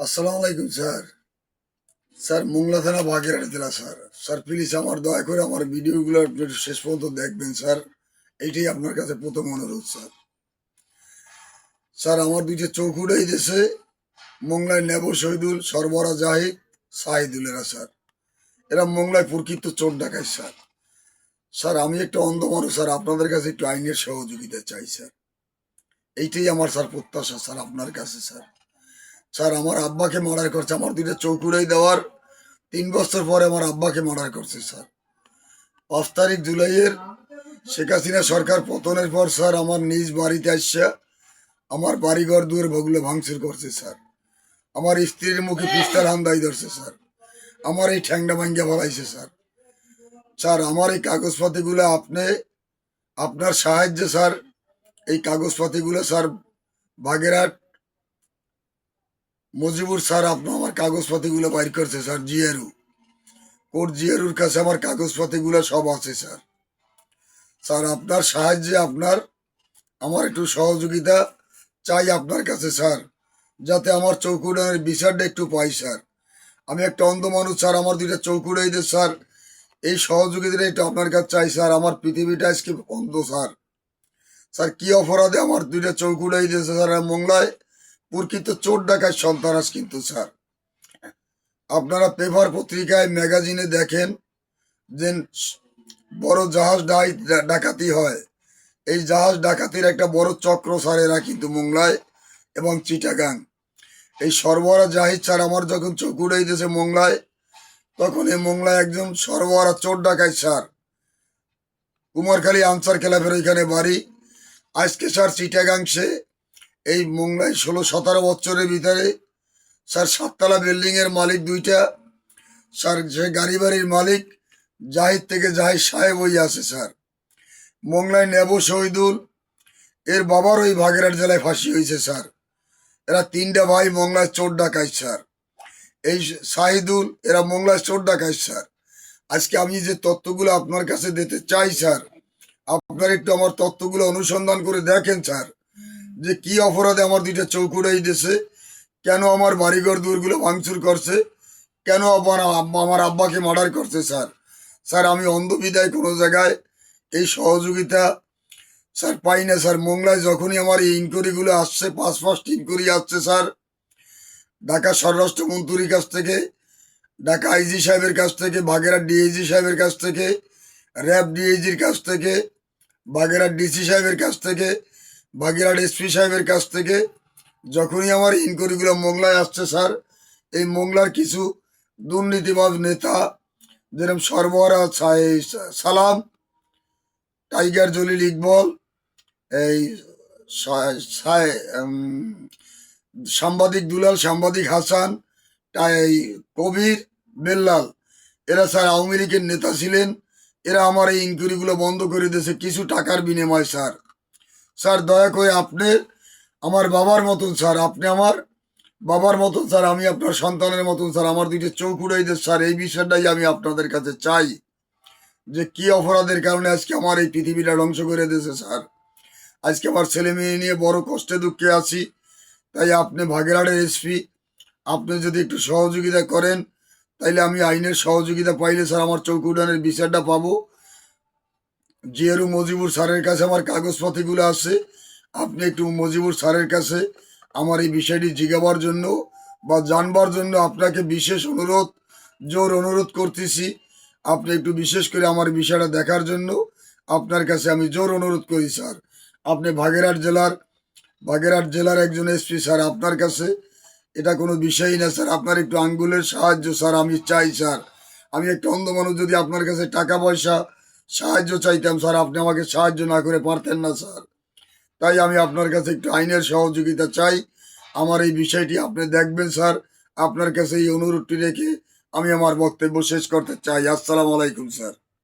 আসসালামু আলাইকুম sir. Sir Mongla থানা বাগেরহাট জেলা স্যার। স্যার প্লিজ আমার দয়া করে আমার ভিডিওগুলো একটু শেষ পর্যন্ত দেখবেন স্যার। এইটাই আপনার কাছে প্রথম অনুরোধ স্যার। স্যার আমার দুইটা চোখ উড়াই দিয়েছে মোংলায় নেব শহীদুল, সরবরা জাহিদ, সাহিদুলেরা স্যার। এরা মোংলায় প্রকৃত চোর ডাকায় স্যার। স্যার আমি একটা অন্ধ মানুষ স্যার, আপনাদের কাছে একটু আইনের সহযোগিতা চাই স্যার। এইটাই আমার স্যার প্রত্যাশা স্যার আপনার কাছে স্যার। স্যার আমার আব্বাকে মার্ডার করছে, আমার দুইটা চোখ উড়াই দেওয়ার 3 বছর পরে আমার আব্বাকে মার্ডার করছে স্যার। 5 তারিখ জুলাইয়ের শেখ হাসিনা সরকার পতনের পর স্যার আমার নিজ বাড়িতে আসছে আমার বাড়িঘর দুয়ার ভগুলো ভাঙচুর করছে স্যার। আমার স্ত্রীর মুখে পিস্তাল হামদাই ধরছে স্যার। আমার এই ঠ্যাংটা ভাঙ্গা ফলাইছে স্যার। স্যার আমার এই কাগজপাতিগুলো আপনি আপনার সাহায্যে স্যার এই কাগজপাতিগুলো স্যার বাগেরহাট মজিবুর স্যার আপনার আমার কাগজপাতিগুলো বাইর করছে স্যার। জিয়ারু কোর্ট জিয়ারুর কাছে আমার কাগজপাতিগুলো সব আছে স্যার। স্যার আপনার সাহায্যে আপনার আমার একটু সহযোগিতা চাই আপনার কাছে স্যার, যাতে আমার চৌকুড়ানের বিচারটা একটু পাই স্যার। আমি একটা অন্ধ মানুষ স্যার, আমার দুইটা চৌকুড়াইদের স্যার এই সহযোগিতাটা একটু আপনার কাছে চাই স্যার। আমার পৃথিবীটা আজকে অন্ধ স্যার। স্যার কি অপরাধে আমার দুইটা চৌকুড়াই দিয়েছে স্যার মোংলায় প্রকৃত চোর ডাকায় সন্ত্রাস কিন্তু স্যার। আপনারা পেপার পত্রিকায় ম্যাগাজিনে দেখেন যে বড় জাহাজ ডাকাতি হয়, এই জাহাজ ডাকাতির একটা বড় চক্র স্যার এরা কিন্তু মোংলায় এবং চিটাগাং। এই সরবরা জাহিদ স্যার আমার যখন চোখ উড়াই দিয়েছে মোংলায়, তখন এই মোংলায় একজন সরবরা চোর ডাকাই স্যার। কুমারখালী আনসার ক্লাবের ওইখানে বাড়ি। আজকে স্যার চিটাগাং সে এই মোংলায় 16-17 বছরের ভিতরে স্যার 7 তলা বিল্ডিং এর মালিক দুইটা স্যার। যে গাড়ি বাড়ির মালিক জাহিদ থেকে জাহিদ সাহেব ওই আছে স্যার। মোংলায় নেব শহীদুল, এর বাবার ওই বাগেরহাট জেলায় ফাঁসি হয়েছে স্যার। এরা 3টা ভাই মোংলায় চোর ডাকাই স্যার। এই সাহিদুল এরা মোংলায় চোর ডাকাই স্যার। আজকে আমি যে তথ্যগুলো আপনার কাছে দিতে চাই স্যার, আপনার একটু আমার তথ্যগুলো অনুসন্ধান করে দেখেন স্যার, যে কি অপরাধে আমার দুইটা চোখ উড়াই দিয়েছে, কেন আমার বাড়িঘর দূরগুলো ভাঙচুর করছে, কেন আমার আব্বাকে মার্ডার করছে স্যার। স্যার আমি অন্ধবিদায় কোনো জায়গায় এই সহযোগিতা স্যার পাই না স্যার। মোংলায় যখনই আমার এই ইনকোয়ারিগুলো আসছে, 5 ইনকোয়ারি আসছে স্যার, ঢাকা স্বরাষ্ট্রমন্ত্রীর কাছ থেকে, ঢাকা আইজি সাহেবের কাছ থেকে, বাগেরহাট ডিআইজি সাহেবের কাছ থেকে, র্যাব ডিআইজির কাছ থেকে, বাগেরহাট ডিসি সাহেবের কাছ থেকে, বাগেরহাট এসপি সাহেবের কাছ থেকে, যখনই আমার ইনকোয়ারিগুলো মোংলায় আসছে স্যার, এই মোংলার কিছু দুর্নীতিবাজ নেতা যেরকম সরবরা সালাম, টাইগার জলিল ইকবল, এই সাংবাদিক দুলাল, সাংবাদিক হাসান, এই কবির, বেল্লাল, এরা স্যার আওয়ামী লীগের নেতা ছিলেন। এরা আমার এই ইনকোয়ারিগুলো বন্ধ করে দিয়েছে কিছু টাকার বিনিময় স্যার। স্যার দয়া করে আপনি আমার বাবার মতন স্যার, আপনি আমার বাবার মতন স্যার, আমি আপনার সন্তানের মতন স্যার। আমার দুইটা চোখ উড়াইদের স্যার, এই বিষয়টাই আমি আপনাদের কাছে চাই, যে কি অপরাধের কারণে আজকে আমার এই পৃথিবীটা ধ্বংস করে দিয়েছে স্যার। আজকে আমার ছেলে মেয়ে নিয়ে বড় কষ্টে দুঃখে আছি। তাই আপনি বাগেরহাটের এসপি, আপনি যদি একটু সহযোগিতা করেন, তাইলে আমি আইনের সহযোগিতা পাইলে স্যার আমার চৌকি উঠানের বিচারটা পাবো। জিয়ারু মজিবুর স্যারের কাছে আমার কাগজপত্রগুলো আছে। আপনি একটু মজিবুর স্যারের কাছে আমার এই বিষয়টি জিজ্ঞাবার জন্য বা জানবার জন্য আপনাকে বিশেষ অনুরোধ, জোর অনুরোধ করতেছি। আপনি একটু বিশেষ করে আমার বিষয়টা দেখার জন্য আপনার কাছে আমি জোর অনুরোধ করি স্যার। আপনি বাগেরহাট জেলার একজন এসপি স্যার, আপনার কাছে এটা কোনো বিষয়ই না স্যার। আপনার একটু আঙ্গুলের সাহায্য স্যার আমি চাই স্যার। আমি একটা অন্ধ মানুষ, যদি আপনার কাছে টাকা পয়সা সাহায্য চাইতাম স্যার, আপনি আমাকে সাহায্য না করে পারতেন না স্যার। তাই আমি আপনার কাছে একটু আইনের সহযোগিতা চাই। আমার এই বিষয়টি আপনি দেখবেন স্যার। আপনার কাছে এই অনুরোধটি রেখে আমি আমার বক্তব্য শেষ করতে চাই। আসসালামু আলাইকুম স্যার।